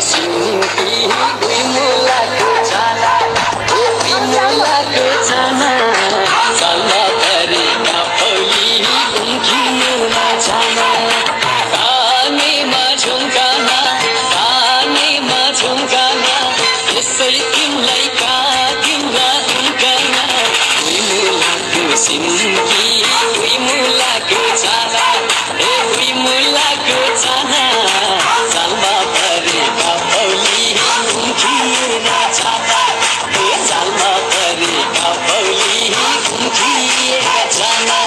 सिन्की दुई मुलाको छाला दुई मुलाको छाना चल्ला परेका फौली उम्किएर जाना कानेमा झुम्काना यसै तिमीलाई तिम्रा उम्काना दुई मुलाको सिन्की दुई मुलाको छाला दुई मुलाको छाना चल्ला परेका फौली उम्किएर जाना चल्ला परेका फौली उम्किएर जाना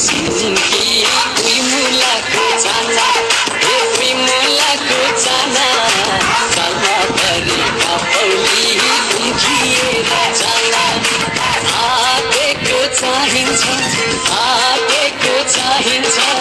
सिन्की दुई मुलाको छाना दुई मुलाको छाना चल्ला परेका फौली उम्किएर जाना आँटेको चाहिन्छ